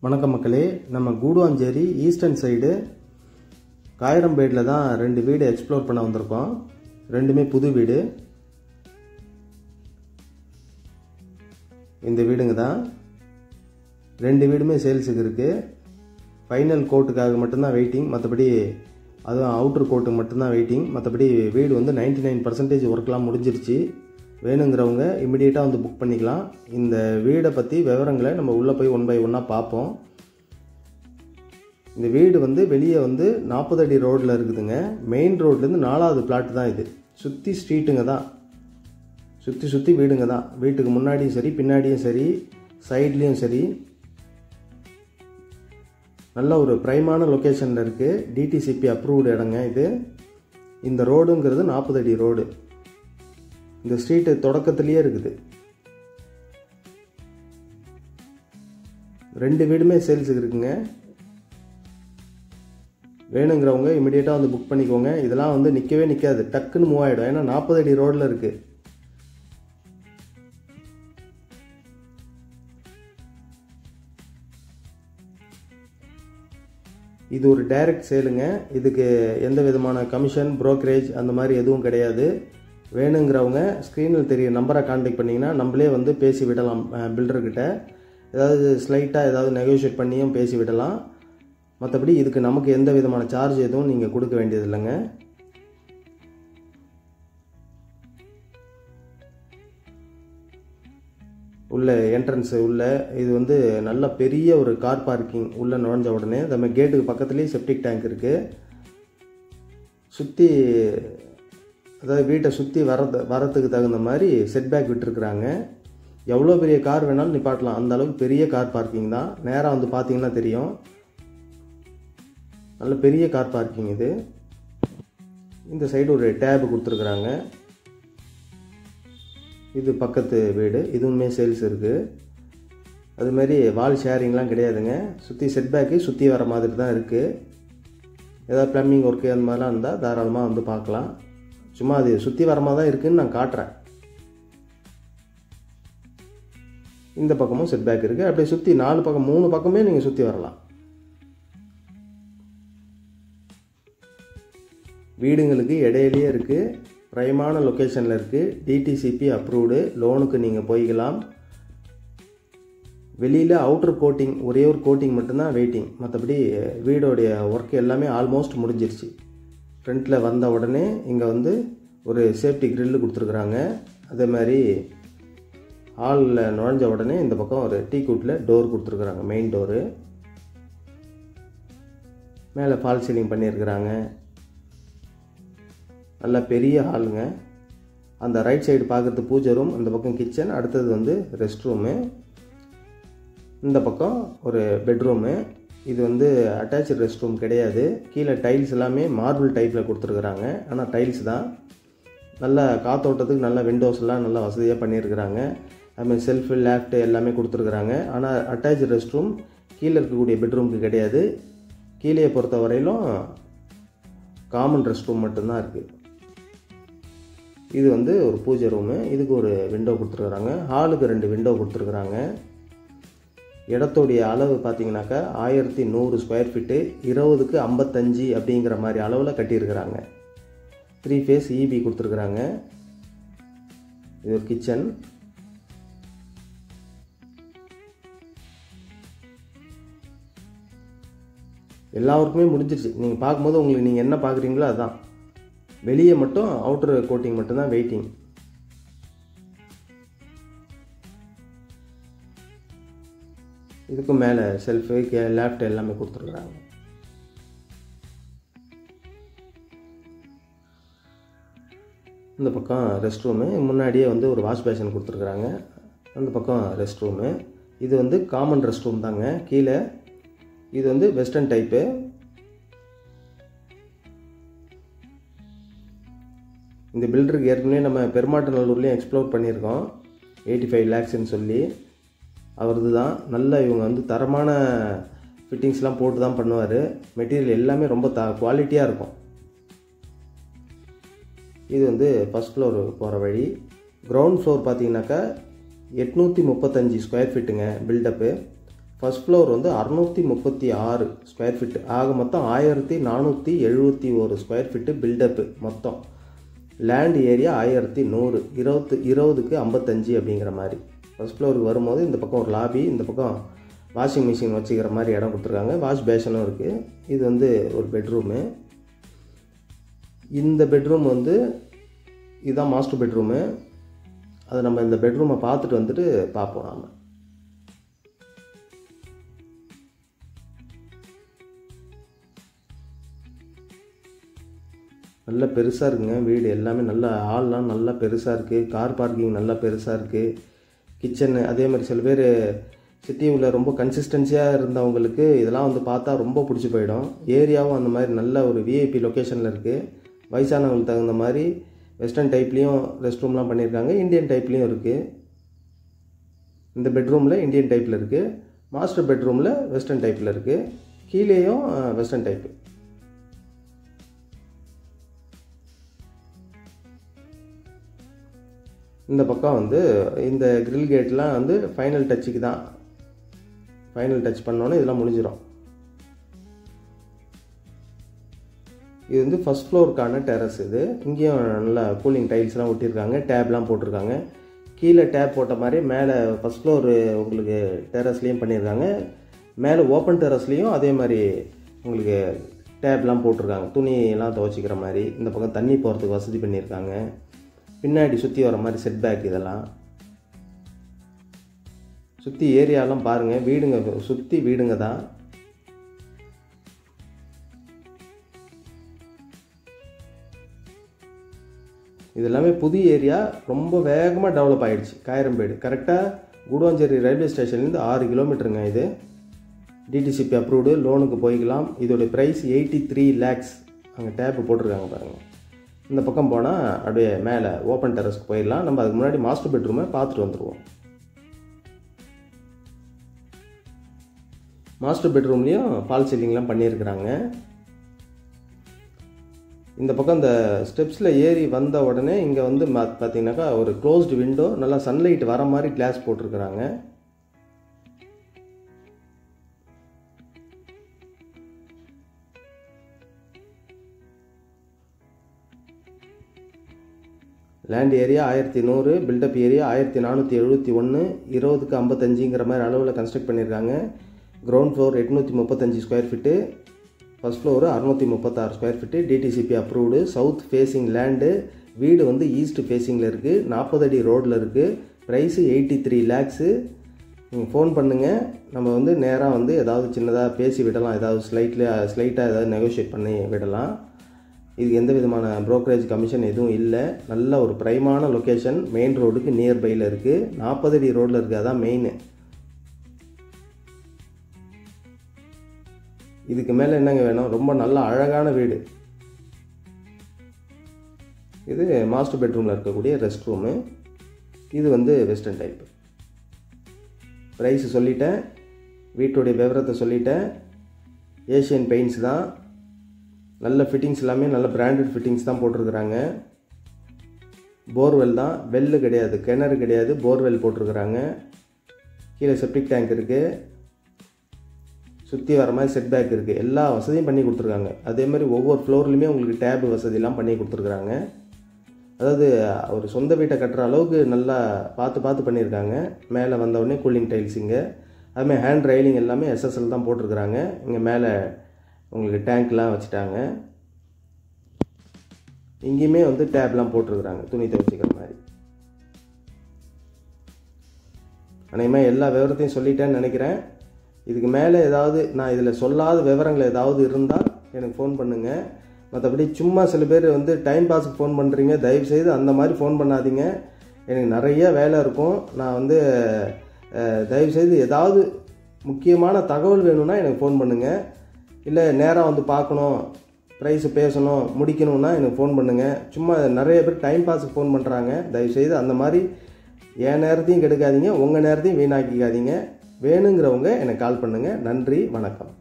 வணக்கம் மக்களே, நம்ம கூடுவாஞ்சேரி ஈஸ்டர்ன் சைடு காயிரம்பேட்டில் தான் 2 வீடு எக்ஸ்ப்ளோர் பண்ண வந்திருக்கோம். ரெண்டுமே புது வீடு. இந்த வீடுங்க தான் 2 வீடுமே சேல்ஸுக்கு இருக்குது. ஃபைனல் கோட்டுக்காக மட்டும்தான் வெயிட்டிங், மற்றபடி அதுவும் அவுட்ரு கோட்டுக்கு மட்டும்தான் வெயிட்டிங். மற்றபடி வீடு வந்து 99% ஒர்க்லாம் முடிஞ்சிருச்சு. வேணுங்கிறவங்க இமிடியேட்டாக வந்து புக் பண்ணிக்கலாம். இந்த வீடை பற்றி விவரங்களை நம்ம உள்ளே போய் 1 by 1 பார்ப்போம். இந்த வீடு வந்து வெளியே வந்து 40 அடி ரோடில் இருக்குதுங்க. மெயின் ரோட்லேருந்து 4வது பிளாட் தான் இது. சுற்றி ஸ்ட்ரீட்டுங்க தான், சுற்றி வீடுங்க தான். வீட்டுக்கு முன்னாடியும் சரி, பின்னாடியும் சரி, சைட்லேயும் சரி, நல்ல ஒரு ப்ரைமான லொக்கேஷனில் இருக்குது. டிடிசிபி அப்ரூவ்டு இடங்க இது. இந்த ரோடுங்கிறது 40 அடி ரோடு. இந்த ஸ்ட்ரீட்டு தொடக்கத்திலேயே இருக்குது. 2 வீடுமே சேல்ஸுக்கு இருக்குங்க. வேணுங்கிறவங்க இமிடியேட்டாக வந்து புக் பண்ணிக்கோங்க. இதெல்லாம் வந்து நிற்கவே நிற்காது, டக்குன்னு மூவ் ஆகிடும். ஏன்னா 40 அடி ரோடில் இருக்குது. இது ஒரு டைரக்ட் சேலுங்க. இதுக்கு எந்த விதமான கமிஷன், புரோக்கரேஜ் அந்த மாதிரி எதுவும் கிடையாது. வேணுங்கிறவங்க ஸ்க்ரீனில் தெரிய நம்பரை கான்டாக்ட் பண்ணிங்கன்னா நம்மளே வந்து பேசி விடலாம். பில்டர்கிட்ட ஏதாவது ஸ்லைட்டாக ஏதாவது நெகோஷியேட் பண்ணியும் பேசி விடலாம். மற்றபடி இதுக்கு நமக்கு எந்த விதமான சார்ஜ் எதுவும் நீங்கள் கொடுக்க வேண்டியது இல்லைங்க. உள்ள என்ட்ரன்ஸு உள்ள இது வந்து நல்ல பெரிய ஒரு கார் பார்க்கிங். உள்ளே நுழைஞ்ச உடனே நம்ம கேட்டுக்கு பக்கத்துலேயே செப்டிக் டேங்க் இருக்குது. சுற்றி அதாவது வீட்டை சுற்றி வரத்துக்கு தகுந்த மாதிரி செட்பேக் விட்டுருக்குறாங்க. எவ்வளோ பெரிய கார் வேணாலும் நிப்பாட்டலாம், அந்த அளவுக்கு பெரிய கார் பார்க்கிங் தான். நேராக வந்து பார்த்தீங்கன்னா தெரியும், நல்ல பெரிய கார் பார்க்கிங் இது. இந்த சைடு ஒரு டேப் கொடுத்துருக்குறாங்க. இது பக்கத்து வீடு, இதுவுமே சேல்ஸ் இருக்குது. அதுமாரி வால் ஷேரிங்லாம் கிடையாதுங்க. சுற்றி செட்பேக்கு சுற்றி வர மாதிரி தான் இருக்குது. ஏதாவது ப்ளம்பிங் ஒர்க்கு அந்த மாதிரிலாம் இருந்தால் தாராளமாக வந்து பார்க்கலாம். சும்மா அது சுற்றி வர மாதிரி தான் இருக்குதுன்னு நான் காட்டுறேன். இந்த பக்கமும் செட்பேக் இருக்குது. அப்படியே சுற்றி 4 பக்கம் 3 பக்கமே நீங்கள் சுற்றி வரலாம். வீடுங்களுக்கு இடையிலேயே இருக்குது. ப்ரைமான லொக்கேஷனில் இருக்குது. DTCP approved. லோனுக்கு நீங்கள் போய்க்கலாம். வெளியில் அவுட்ரு கோட்டிங், ஒரே ஒரு கோட்டிங் மட்டும்தான் வெயிட்டிங். மற்றபடி வீடோடைய ஒர்க் எல்லாமே ஆல்மோஸ்ட் முடிஞ்சிருச்சு. ஃப்ரண்ட்டில் வந்த உடனே இங்கே வந்து ஒரு சேஃப்டி கிரில்லு கொடுத்துருக்குறாங்க. அதே மாதிரி ஹாலில் நுழைஞ்ச உடனே இந்த பக்கம் ஒரு டீக்கூட்டில் டோர் கொடுத்துருக்குறாங்க, மெயின் டோரு. மேலே ஃபால் சீலிங் பண்ணியிருக்கிறாங்க. நல்ல பெரிய ஹாலுங்க. அந்த ரைட் சைடு பார்க்குறது பூஜை ரூம், அந்த பக்கம் கிச்சன், அடுத்தது வந்து ரெஸ்ட் ரூமு, இந்த பக்கம் ஒரு பெட்ரூமு. இது வந்து அட்டாச்சு ரெஸ்ட் ரூம் கிடையாது. கீழே டைல்ஸ் எல்லாமே மார்பிள் டைப்பில் கொடுத்துருக்குறாங்க. ஆனால் டைல்ஸ் தான். நல்லா காற்றோட்டத்துக்கு நல்ல விண்டோஸ்லாம் நல்லா வசதியாக பண்ணியிருக்கிறாங்க. அதுமாதிரி செல்ஃபு, லேஃப்ட்டு எல்லாமே கொடுத்துருக்குறாங்க. ஆனால் அட்டாச் ரெஸ்ட் ரூம் கீழே இருக்கக்கூடிய பெட்ரூமுக்கு கிடையாது. கீழே பொறுத்த வரையிலும் காமன் ரெஸ்ட் ரூம் மட்டும்தான் இருக்குது. இது வந்து ஒரு பூஜை ரூமு. இதுக்கு ஒரு விண்டோ கொடுத்துருக்குறாங்க. ஹாலுக்கு 2 விண்டோ கொடுத்துருக்குறாங்க. இடத்தோடைய அளவு பார்த்தீங்கன்னாக்கா 1100 ஸ்கொயர் ஃபீட்டு, 20க்கு 55 அப்படிங்கிற மாதிரி அளவில் கட்டியிருக்கிறாங்க. 3 ஃபேஸ் இபி கொடுத்துருக்குறாங்க. இது ஒரு கிச்சன். எல்லா ஒர்க்குமே முடிஞ்சிருச்சு. நீங்கள் பார்க்கும்போது உங்களுக்கு நீங்கள் என்ன பார்க்குறீங்களோ அதுதான். வெளியே மட்டும் அவுட்டர் கோட்டிங் மட்டும்தான் வெயிட்டிங். இதுக்கும் மேலே செல்ஃபு, லேஃப்ட் எல்லாமே கொடுத்துருக்குறாங்க. இந்த பக்கம் ரெஸ்ட் ரூமு. முன்னாடியே வந்து ஒரு வாஷ் பேஷன் கொடுத்துருக்குறாங்க. அந்த பக்கம் ரெஸ்ட் ரூமு. இது வந்து காமன் ரெஸ்ட் ரூம் தாங்க. கீழே இது வந்து வெஸ்டர்ன் டைப்பு. இந்த பில்டருக்கு ஏற்கனவே நம்ம பெருமாட்டநல்லூர்லேயும் எக்ஸ்ப்ளோர் பண்ணியிருக்கோம். 85 lakhsன்னு சொல்லி அவரது தான். நல்ல இவங்க வந்து தரமான ஃபிட்டிங்ஸ்லாம் போட்டு தான் பண்ணுவார். மெட்டீரியல் எல்லாமே ரொம்ப குவாலிட்டியாக இருக்கும். இது வந்து ஃபஸ்ட் ஃப்ளோர் போகிற வழி. கிரவுண்ட் ஃப்ளோர் பார்த்தீங்கன்னாக்கா 835 ஸ்கொயர் ஃபீட்டுங்க பில்டப்பு. ஃபர்ஸ்ட் ஃப்ளோர் வந்து 636 ஸ்கொயர் ஃபீட், ஆக மொத்தம் 1471 ஸ்கொயர் ஃபீட்டு பில்டப்பு மொத்தம். லேண்ட் ஏரியா 1100, 20க்கு 55 அப்படிங்கிற மாதிரி. ஃபர்ஸ்ட் ஃப்ளோருக்கு வரும்போது இந்த பக்கம் ஒரு லாபி, இந்த பக்கம் வாஷிங் மிஷின் வச்சுக்கிற மாதிரி இடம் கொடுத்துருக்காங்க. வாஷ் பேஷனும் இருக்குது. இது வந்து ஒரு பெட்ரூமு. இந்த பெட்ரூம் வந்து இதுதான் மாஸ்டர் பெட்ரூமு. அதை நம்ம இந்த பெட்ரூமை பார்த்துட்டு வந்துட்டு பார்ப்போம். நாம் நல்லா பெருசாக இருக்குங்க வீடு. எல்லாமே நல்லா ஹால்லாம் நல்லா பெருசாக இருக்குது. கார் பார்க்கிங் நல்லா பெருசாக இருக்குது. கிச்சனு அதே மாதிரி சில பேர் சிட்டியில் ரொம்ப கன்சிஸ்டன்சியாக இருந்தவங்களுக்கு இதெல்லாம் வந்து பார்த்தா ரொம்ப பிடிச்சி போயிடும். ஏரியாவும் அந்த மாதிரி நல்ல ஒரு விஐபி லொக்கேஷனில் இருக்குது. வயசானவங்களுக்கு தகுந்த மாதிரி வெஸ்டர்ன் டைப்லேயும் ரெஸ்ட் ரூம்லாம் பண்ணியிருக்காங்க, இந்தியன் டைப்லேயும் இருக்குது. இந்த பெட்ரூமில் இந்தியன் டைப்பில் இருக்குது, மாஸ்டர் பெட்ரூமில் வெஸ்டர்ன் டைப்பில் இருக்குது, கீழேயும் வெஸ்டர்ன் டைப்பு. இந்த பக்கம் வந்து இந்த கிரில் கேட்லாம் வந்து ஃபைனல் டச்சுக்கு தான். ஃபைனல் டச் பண்ணோன்னே இதெல்லாம் முடிஞ்சிடும். இது வந்து ஃபஸ்ட் ஃப்ளோருக்கான டெரஸ். இது இங்கேயும் நல்லா கூலிங் டைல்ஸ்லாம் ஒட்டியிருக்காங்க, டேப்லாம் போட்டிருக்காங்க. கீழே டேப் போட்ட மாதிரி மேலே ஃபஸ்ட் ஃப்ளோரு உங்களுக்கு டெரஸ்லேயும் பண்ணியிருக்காங்க. மேலே ஓப்பன் டெரஸ்லேயும் அதே மாதிரி உங்களுக்கு டேப்லாம் போட்டிருக்காங்க, துணியெல்லாம் துவைச்சிக்கிற மாதிரி. இந்த பக்கம் தண்ணி போகிறதுக்கு வசதி பண்ணியிருக்காங்க. பின்னாடி சுற்றி வர மாதிரி செட் பேக். இதெல்லாம் சுற்றி ஏரியாலாம் பாருங்கள். வீடுங்க சுற்றி வீடுங்க தான். இது எல்லாமே புதிய ஏரியா, ரொம்ப வேகமாக டெவலப் ஆகிடுச்சு. காயிரம்பேடு கரெக்டாக கூடுவாஞ்சேரி ரயில்வே ஸ்டேஷன்லேருந்து 6 கிலோமீட்டருங்க. இது டிடிசிபி அப்ரூவ்டு, லோனுக்கு போய்க்கலாம். இதோடைய ப்ரைஸ் 83 lakhs. அங்கே டேப்பு போட்டிருக்காங்க பாருங்கள். இந்த பக்கம் போனால் அப்படியே மேலே ஓப்பன் டெரஸ்க்கு போயிடலாம். நம்ம அதுக்கு முன்னாடி மாஸ்டர் பெட்ரூமை பார்த்துட்டு வந்துடுவோம். மாஸ்டர் பெட்ரூம்லேயும் ஃபால் சீலிங்லாம் பண்ணியிருக்கிறாங்க. இந்த பக்கம் இந்த ஸ்டெப்ஸில் ஏறி வந்த உடனே இங்கே வந்து பார்த்தீங்கன்னாக்கா ஒரு க்ளோஸ்டு விண்டோ, நல்லா சன்லைட் வர மாதிரி கிளாஸ் போட்டிருக்கிறாங்க. லேண்ட் ஏரியா 1100, பில்டப் ஏரியா 1471, 20க்கு 55ங்கிற மாதிரி அளவில் கன்ஸ்ட்ரக்ட் பண்ணியிருக்காங்க. Ground floor 835 square feet, first floor 636 square feet, DTCP approved. South facing land. வீடு வந்து ஈஸ்ட் ஃபேஸிங்கில் இருக்குது, 40 அடி ரோடில் இருக்குது. Price 83 lakhs. நீங்கள் ஃபோன் பண்ணுங்கள். நம்ம வந்து நேராக வந்து ஏதாவது சின்னதாக பேசி விடலாம், ஏதாவது ஸ்லைட்டாக ஏதாவது நெகோஷியேட் பண்ணி விடலாம். இது எந்த விதமான ப்ரோக்கரேஜ் கமிஷன் எதுவும் இல்லை. நல்ல ஒரு ப்ரைமான லொக்கேஷன், மெயின் ரோடுக்கு நியர்பையில் இருக்குது, 40 அடி ரோடில் இருக்குது. அதான் மெயின். இதுக்கு மேலே என்னங்க வேணும்? ரொம்ப நல்ல அழகான வீடு. இது மாஸ்டர் பெட்ரூமில் இருக்கக்கூடிய ரெஸ்ட் ரூமு. இது வந்து வெஸ்டர்ன் டைப்பு. ப்ரைஸ் சொல்லிட்டேன், வீட்டுடைய விவரத்தை சொல்லிட்டேன். ஏஷியன் பெயிண்ட்ஸ் தான். நல்ல ஃபிட்டிங்ஸ் எல்லாமே நல்ல பிராண்டட் ஃபிட்டிங்ஸ் தான் போட்டிருக்கிறாங்க. போர்வெல் தான், வெல்லு கிடையாது, கிணறு கிடையாது, போர்வெல் போட்டிருக்கிறாங்க. கீழே செப்டிக் டேங்க் இருக்குது, சுற்றி வர மாதிரி செட் பேக் இருக்குது. எல்லா வசதியும் பண்ணி கொடுத்துருக்காங்க. அதே மாதிரி ஒவ்வொரு ஃப்ளோர்லையுமே உங்களுக்கு டேப் வசதியெல்லாம் பண்ணி கொடுத்துருக்குறாங்க. அதாவது ஒரு சொந்த வீட்டை கட்டுற அளவுக்கு நல்லா பார்த்து பண்ணியிருக்காங்க. மேலே வந்தவுடனே கூலிங் டைல்ஸிங்க, அதுமாதிரி ஹேண்ட் ரைலிங் எல்லாமே எஸ்எஸ்எல் தான் போட்டிருக்கிறாங்க. இங்கே மேலே உங்களுக்கு டேங்க்லாம் வச்சுட்டாங்க. இங்கேயுமே வந்து டேப்லாம் போட்டிருக்கிறாங்க, துணி துவைச்சிக்கிற மாதிரி. அநேகமாக எல்லா விவரத்தையும் சொல்லிட்டேன்னு நினைக்கிறேன். இதுக்கு மேலே ஏதாவது நான் இதில் சொல்லாத விவரங்கள் ஏதாவது இருந்தால் எனக்கு ஃபோன் பண்ணுங்கள். மற்றபடி சும்மா சில பேர் வந்து டைம் பாஸுக்கு ஃபோன் பண்ணுறீங்க, தயவுசெய்து அந்த மாதிரி ஃபோன் பண்ணாதீங்க. எனக்கு நிறைய வேலை இருக்கும். நான் வந்து தயவுசெய்து ஏதாவது முக்கியமான தகவல் வேணும்னா எனக்கு ஃபோன் பண்ணுங்கள். இல்லை நேராக வந்து பார்க்கணும், ப்ரைஸு பேசணும், முடிக்கணும்னா எனக்கு ஃபோன் பண்ணுங்கள். சும்மா நிறைய பேர் டைம் பாஸுக்கு ஃபோன் பண்ணுறாங்க. தயவுசெய்து அந்த மாதிரி என் நேரத்தையும் கெடுக்காதீங்க, உங்கள் நேரத்தையும் வீணாக்கிக்காதீங்க. வேணுங்கிறவங்க எனக்கு கால் பண்ணுங்கள். நன்றி, வணக்கம்.